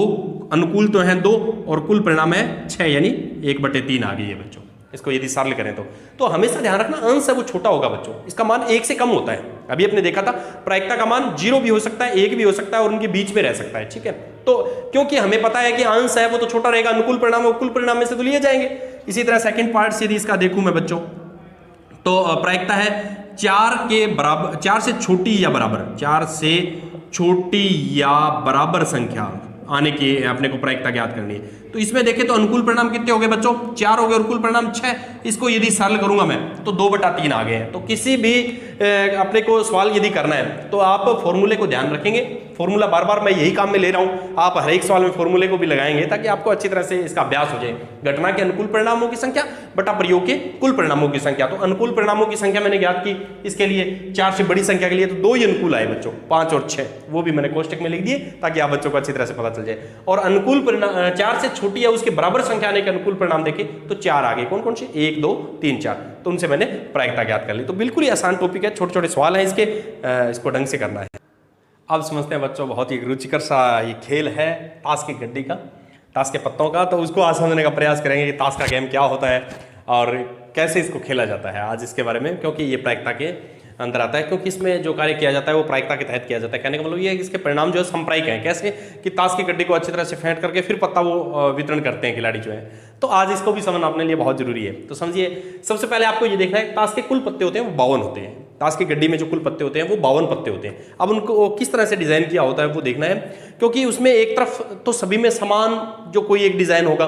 अनुकूल तो है 2 और कुल परिणाम है 6, यानी 1/3 आ गई है बच्चों। इसको यदि सरल करें तो हमेशा ध्यान रखना अंश है वो छोटा होगा बच्चों, इसका मान 1 से कम होता है। अभी अपने देखा था प्रायिकता का मान 0 भी हो सकता है, 1 भी हो सकता है और उनके बीच में रह सकता है, ठीक है। तो क्योंकि हमें पता है कि अंश है वो तो छोटा रहेगा, अनुकूल परिणाम कुल परिणाम में से तो लिए जाएंगे। इसी तरह सेकंड पार्ट से यदि इसका देखूं मैं बच्चों, तो प्रायिकता है 4 के बराबर, 4 से छोटी या बराबर, 4 से छोटी या बराबर संख्या आने की अपने को प्रायिकता ज्ञात करनी है। तो इसमें देखें तो अनुकूल परिणाम कितने हो गए बच्चों, 4 हो गए और कुल परिणाम 6। इसको यदि सरल करूंगा मैं तो 2/3 आ गए हैं। तो किसी भी अपने को सवाल यदि करना है तो आप फॉर्मूले को ध्यान रखेंगे। फॉर्मूला बार बार मैं यही काम में ले रहा हूं, आप हर एक सवाल में फॉर्मूले को भी लगाएंगे ताकि आपको अच्छी तरह से इसका अभ्यास हो जाए। घटना के अनुकूल परिणामों की संख्या बटा प्रयोग के कुल परिणामों की संख्या। तो अनुकूल परिणामों की संख्या मैंने ज्ञात की, इसके लिए 4 से बड़ी संख्या के लिए तो 2 ही अनुकूल आए बच्चों, 5 और 6, वो भी मैंने कोष्टक में लिख दिए ताकि आप बच्चों को अच्छी तरह से पता चल जाए। और अनुकूल परिणाम 4 से छोटी या उसके बराबर संख्या आने के अनुकूल परिणाम देखे तो 4 आ गए। कौन कौन से, 1 2 3 4, तो उनसे मैंने प्रायिकता ज्ञात कर ली। तो बिल्कुल ही आसान टॉपिक है, छोटे छोटे सवाल हैं इसके, इसको ढंग से करना है। अब समझते हैं बच्चों, बहुत ही रुचिकर सा ये खेल है ताश की गड्डी का, ताश के पत्तों का। तो उसको आज समझने का प्रयास करेंगे कि ताश का गेम क्या होता है और कैसे इसको खेला जाता है आज इसके बारे में, क्योंकि ये प्रायिकता के अंदर आता है, क्योंकि इसमें जो कार्य किया जाता है वो प्रायिकता के तहत किया जाता है। कहने का मतलब ये है कि इसके परिणाम जो है संप्रायिक हैं। कैसे कि ताश की गड्डी को अच्छी तरह से फेंट करके फिर पत्ता वो वितरण करते हैं खिलाड़ी जो है। तो आज इसको भी समझना अपने लिए बहुत जरूरी है। तो समझिए, सबसे पहले आपको ये देखना है ताश के कुल पत्ते होते हैं वो 52 होते हैं। ताश की गड्डी में जो कुल पत्ते होते हैं वो 52 पत्ते होते हैं। अब उनको किस तरह से डिजाइन किया होता है वो देखना है, क्योंकि उसमें एक तरफ तो सभी में समान जो कोई एक डिजाइन होगा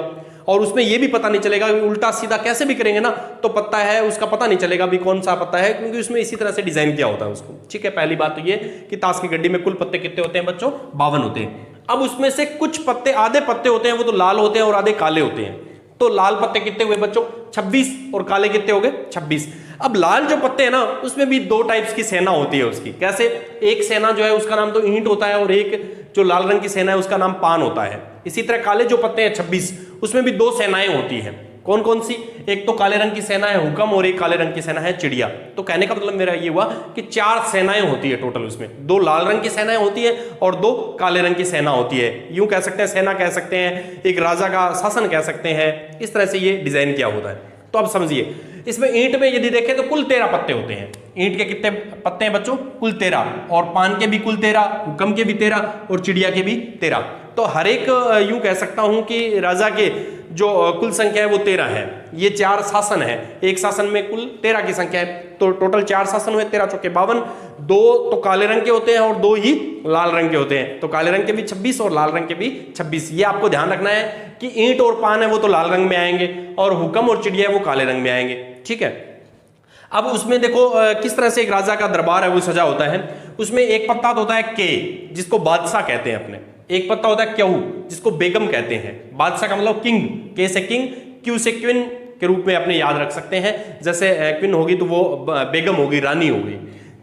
और उसमें ये भी पता नहीं चलेगा, उल्टा सीधा कैसे भी करेंगे ना तो पत्ता है उसका पता नहीं चलेगा भी कौन सा पत्ता है, क्योंकि उसमें इसी तरह से डिजाइन किया होता है उसको, ठीक है। पहली बात तो ये कि ताश की गड्डी में कुल पत्ते कितने होते हैं बच्चों, 52 होते हैं। अब उसमें से कुछ पत्ते, आधे पत्ते होते हैं वो तो लाल होते हैं और आधे काले होते हैं। तो लाल पत्ते कितने हुए बच्चों, 26, और काले कितने हो गए, 26। अब लाल जो पत्ते हैं ना उसमें भी 2 टाइप्स की सेना होती है उसकी। कैसे, एक सेना जो है उसका नाम तो ईंट होता है और एक जो लाल रंग की सेना है उसका नाम पान होता है। इसी तरह काले जो पत्ते हैं 26, उसमें भी 2 सेनाएं होती हैं। कौन कौन सी, एक तो काले रंग की सेना है हुक्म और एक काले रंग की सेना है चिड़िया। तो कहने का मतलब मेरा ये हुआ कि 4 सेनाएं होती है टोटल, उसमें 2 लाल रंग की सेनाएं होती है और 2 काले रंग की सेना होती है। यूं कह सकते हैं, सेना कह सकते हैं, एक राजा का शासन कह सकते हैं। इस तरह से ये डिजाइन किया होता है। तो अब समझिए, इसमें ईंट में यदि देखें तो कुल 13 पत्ते होते हैं। ईंट के कितने पत्ते हैं बच्चों, कुल 13, और पान के भी कुल 13, हुक्म के भी 13 और चिड़िया के भी 13। तो हर एक यूं कह सकता हूं कि राजा के जो कुल संख्या है वो 13 है। ये 4 शासन है, एक शासन में कुल 13 की संख्या है, तो टोटल 4 शासन हुए, 13 चौके 52। 2 तो काले रंग के होते हैं और 2 ही लाल रंग के होते हैं। तो काले रंग के भी 26 और लाल रंग के भी 26। ये आपको ध्यान रखना है कि ईंट और पान है वो तो लाल रंग में आएंगे और हुक्म और चिड़िया वो काले रंग में आएंगे, ठीक है। अब उसमें देखो किस तरह से एक राजा का दरबार है वो सजा होता है। उसमें एक पत्ता होता है के, जिसको बादशाह कहते हैं अपने, एक पत्ता होता है क्यू, जिसको बेगम कहते हैं। बादशाह का मतलब किंग, के से किंग, क्यू से क्वीन के रूप में अपने याद रख सकते हैं। जैसे क्वीन होगी तो वो बेगम होगी, रानी होगी।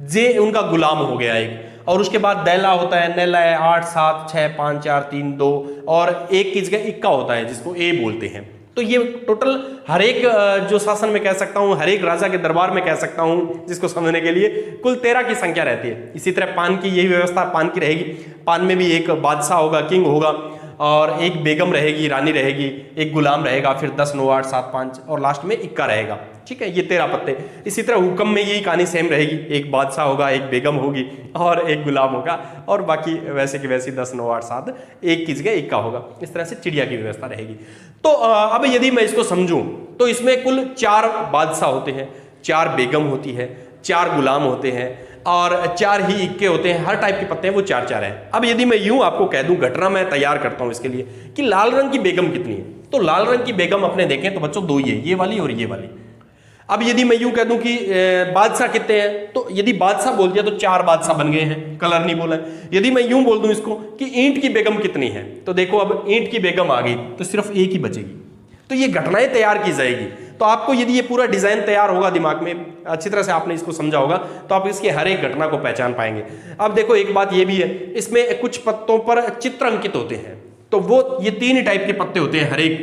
जे उनका गुलाम हो गया एक, और उसके बाद दैला होता है, नैला है, 8 7 6 5 4 3 2, और एक की जगह इक्का होता है जिसको ए बोलते हैं। तो ये टोटल हर एक जो शासन में कह सकता हूं, हर एक राजा के दरबार में कह सकता हूं, जिसको समझने के लिए कुल 13 की संख्या रहती है। इसी तरह पान की यही व्यवस्था पान की रहेगी। पान में भी एक बादशाह होगा, किंग होगा, और एक बेगम रहेगी, रानी रहेगी, एक गुलाम रहेगा, फिर 10 9 8 7 5 और लास्ट में इक्का रहेगा, ठीक है। ये 13 पत्ते। इसी तरह हुक्म में यही कहानी सेम रहेगी, एक बादशाह होगा, एक बेगम होगी और एक गुलाम होगा, और बाकी वैसे की वैसी 10 9 8 7, एक की जगह इक्का होगा। इस तरह से चिड़िया की व्यवस्था रहेगी। तो अब यदि मैं इसको समझूं तो इसमें कुल 4 बादशाह होते हैं, 4 बेगम होती है, 4 गुलाम होते हैं और 4 ही इक्के होते हैं। हर टाइप के पत्ते हैं वो 4 हैं। अब यदि मैं यूं आपको कह दूं, घटना मैं तैयार करता हूं इसके लिए कि लाल रंग की बेगम कितनी है, तो लाल रंग की बेगम अपने देखें तो बच्चों 2 ही है, ये वाली और ये वाली। अब यदि मैं यूं कह दूं कि बादशाह कितने हैं, तो यदि बादशाह बोल दिया तो 4 बादशाह बन गए हैं, कलर नहीं बोला है। यदि मैं यूं बोल दूं इसको कि ईंट की बेगम कितनी है, तो देखो अब ईंट की बेगम आ गई तो सिर्फ एक ही बचेगी। तो ये घटनाएं तैयार की जाएगी। तो आपको यदि ये पूरा डिजाइन तैयार होगा दिमाग में, अच्छी तरह से आपने इसको समझा होगा, तो आप इसकी हर एक घटना को पहचान पाएंगे। अब देखो एक बात ये भी है, इसमें कुछ पत्तों पर चित्र अंकित होते हैं, तो वो ये 3 टाइप के पत्ते होते हैं हर एक,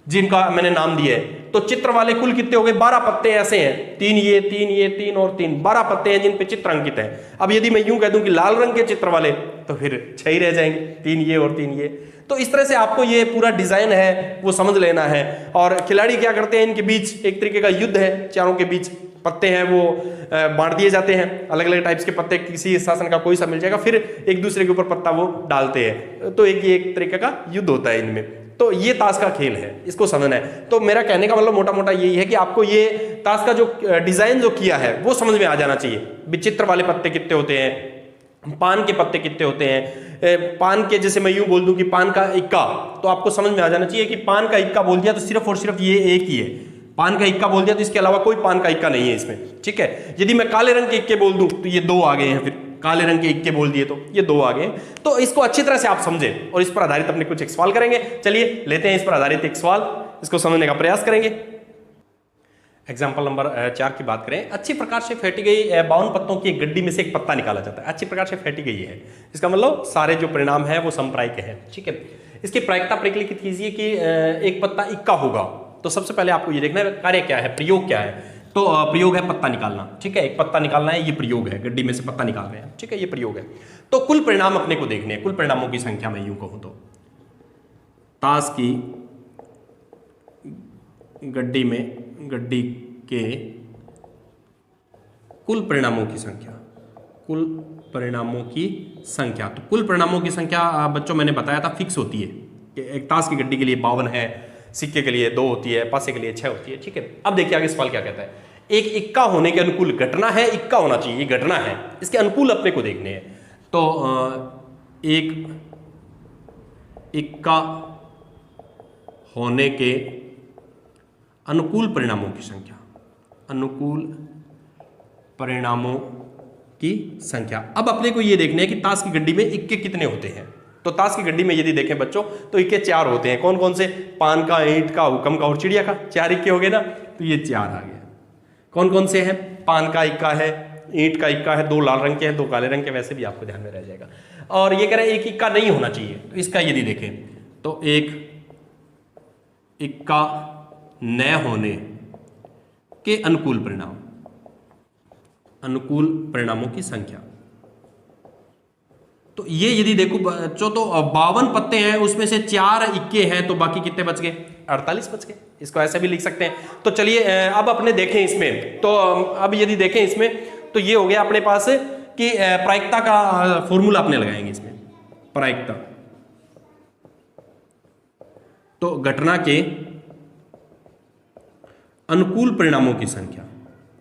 जिनका मैंने नाम दिया है। तो चित्र वाले कुल कितने हो गए? 12 पत्ते ऐसे हैं, 3 ये 3 ये 3 और 3, 12 पत्ते हैं जिन पे चित्र अंकित है। अब यदि मैं यूं कह दूं कि लाल रंग के चित्र वाले, तो फिर 6 ही रह जाएंगे, 3 ये और 3 ये। तो इस तरह से आपको ये पूरा डिजाइन है वो समझ लेना है। और खिलाड़ी क्या करते हैं, इनके बीच एक तरीके का युद्ध है, चारों के बीच पत्ते हैं वो बांट दिए जाते हैं, अलग अलग टाइप्स के पत्ते, किसी शासन का कोई सा मिल जाएगा, फिर एक दूसरे के ऊपर पत्ता वो डालते हैं। तो एक तरीके का युद्ध होता है इनमें। तो ये ताश का खेल है, इसको समझना है। तो मेरा कहने का मतलब मोटा मोटा यही है कि आपको ये ताश का जो डिजाइन जो किया है वो समझ में आ जाना चाहिए। विचित्र वाले पत्ते कितने होते हैं, पान के पत्ते कितने होते हैं, पान के जैसे मैं यूं बोल दूं कि पान का इक्का, तो आपको समझ में आ जाना चाहिए कि पान का इक्का बोल दिया तो सिर्फ और सिर्फ ये एक ही है। पान का इक्का बोल दिया तो इसके अलावा कोई पान का इक्का नहीं है इसमें, ठीक है। यदि मैं काले रंग के इक्के बोल दूं तो ये 2 आ गए हैं, फिर काले रंग के इक्के बोल दिए तो ये 2 आ गए। तो इसको अच्छी तरह से आप समझें और इस पर आधारित अपने कुछ एक सवाल करेंगे। चलिए लेते हैं इस पर आधारित एक सवाल, इसको समझने का प्रयास करेंगे। एग्जाम्पल नंबर 4 की बात करें। अच्छी प्रकार से फेंटी गई 52 पत्तों की एक गड्डी में से एक पत्ता निकाला जाता है। अच्छी प्रकार से फेंटी गई है, इसका मतलब सारे जो परिणाम है वो समप्रायिक है, ठीक है। इसकी प्रायिकता परिकलित कीजिए कि एक पत्ता इक्का होगा। तो सबसे पहले आपको ये देखना है कार्य क्या है, प्रयोग क्या है। तो प्रयोग है पत्ता निकालना, ठीक है, एक पत्ता निकालना है, ये प्रयोग है, गड्डी में से पत्ता निकाल रहे हैं, ठीक है, ये प्रयोग है। तो कुल परिणाम अपने को देखने हैं, कुल परिणामों की संख्या मैं यूं कहूं तो ताश की गड्डी के कुल परिणामों की संख्या, कुल परिणामों की संख्या। तो कुल परिणामों की संख्या बच्चों मैंने बताया था फिक्स होती है कि एक ताश की गड्डी के लिए 52 है, सिक्के के लिए 2 होती है, पासे के लिए 6 होती है, ठीक है। अब देखिए आगे सवाल क्या कहता है। एक इक्का होने के अनुकूल घटना है, इक्का होना चाहिए, ये घटना है, इसके अनुकूल अपने को देखने हैं। तो एक इक्का होने के अनुकूल परिणामों की संख्या, अनुकूल परिणामों की संख्या। अब अपने को ये देखने हैं कि ताश की गड्डी में इक्के कितने होते हैं। तो ताश की गड्डी में यदि देखें बच्चों तो इक्के 4 होते हैं। कौन कौन से? पान का, ईंट का, हुक्म का और चिड़िया का, 4 इक्के हो गए ना, तो ये 4 आ गए। कौन कौन से हैं? पान का इक्का है, ईंट का इक्का है, 2 लाल रंग के हैं, 2 काले रंग के, वैसे भी आपको ध्यान में रह जाएगा। और ये कह रहे हैं एक इक्का नहीं होना चाहिए, तो इसका यदि देखें तो एक इक्का न होने के अनुकूल परिणाम, अनुकूल परिणामों की संख्या। तो ये यदि देखो बच्चों तो 52 पत्ते हैं, उसमें से 4 इक्के हैं, तो बाकी कितने बच गए? 48 बच गए। इसको ऐसे भी लिख सकते हैं। तो चलिए अब अपने देखें इसमें, तो अब यदि देखें इसमें तो ये हो गया अपने पास कि प्रायिकता का फॉर्मूला अपने लगाएंगे इसमें, प्रायिकता। तो घटना के अनुकूल परिणामों की संख्या,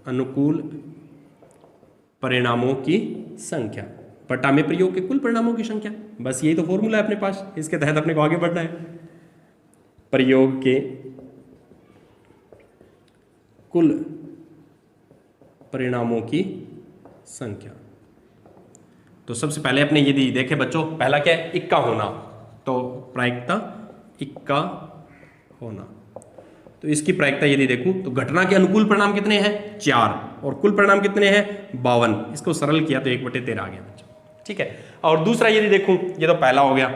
अनुकूल परिणामों की संख्या बटा में प्रयोग के कुल परिणामों की संख्या। बस यही तो फॉर्मूला है अपने पास, इसके तहत अपने को आगे बढ़ना है। प्रयोग के कुल परिणामों की संख्या। तो सबसे पहले अपने यदि देखें बच्चों, पहला क्या है? इक्का होना। तो प्रायिकता इक्का होना, तो इसकी प्रायिकता यदि देखूं तो घटना के अनुकूल परिणाम कितने हैं? 4, और कुल परिणाम कितने हैं? 52। इसको सरल किया तो 1/13 आ गया बच्चों, ठीक है। और दूसरा यदि देखूं, ये तो पहला हो गया।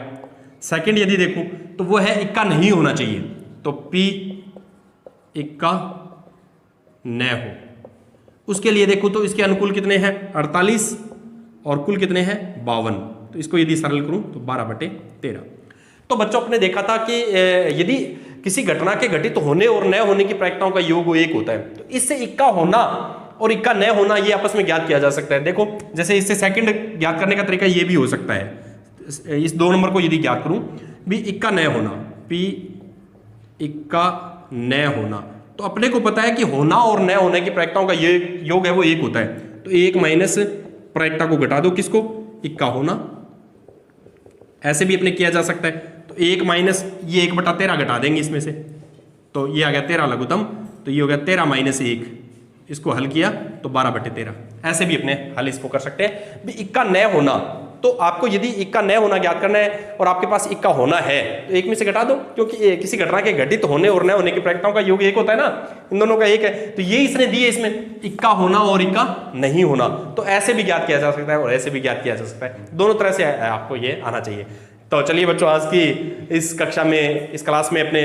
सेकंड यदि देखूं तो वो है इक्का नहीं होना चाहिए। तो P इक्का न हो, उसके लिए देखूं तो इसके अनुकूल कितने हैं? 48, और कुल कितने हैं? 52। तो इसको यदि सरल करूं तो 12/13। तो बच्चों आपने देखा था कि यदि किसी घटना के घटित होने और न होने की प्रायिकताओं का योग 1 होता है, तो इससे इक्का होना और इक्का न होना ये आपस में ज्ञात किया जा सकता है। देखो जैसे इससे सेकंड ज्ञात करने का तरीका ये भी हो सकता है। इस 2 नंबर को यदि ज्ञात करूं भी इक्का न होना, P इक्का न होना, तो अपने को पता है कि होना और न होने की प्रायिकताओं का ये योग है वो 1 होता है। तो 1 माइनस प्रायिकता को घटा दो, किसको? इक्का होना। ऐसे भी अपने किया जा सकता है। तो 1 माइनस ये 1/13 घटा देंगे इसमें से, तो ये आ गया 13 लघुत्तम, तो ये हो गया 13 माइनस 1। इसको हल किया तो 12/13। ऐसे भी अपने हल इसको कर सकते हैं। भी इक्का न होना, तो आपको यदि इक्का न होना ज्ञात करना है और आपके पास इक्का होना है तो 1 में से घटा दो, क्योंकि किसी घटना के घटित होने और न होने की प्रायिकताओं का योग 1 होता है ना, इन दोनों का 1 है। तो ये इसने दिए इसमें इक्का होना और इक्का नहीं होना, तो ऐसे भी ज्ञात किया जा सकता है और ऐसे भी ज्ञात किया जा सकता है। दोनों तरह से आपको ये आना चाहिए। तो चलिए बच्चों, आज की इस कक्षा में, इस क्लास में अपने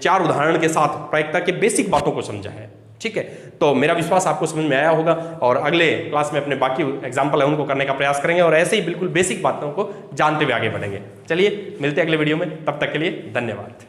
4 उदाहरण के साथ प्रायिकता के बेसिक बातों को समझा है। ठीक है, तो मेरा विश्वास आपको समझ में आया होगा और अगले क्लास में अपने बाकी एग्जाम्पल है उनको करने का प्रयास करेंगे और ऐसे ही बिल्कुल बेसिक बातों को जानते हुए आगे बढ़ेंगे। चलिए मिलते हैं अगले वीडियो में, तब तक के लिए धन्यवाद।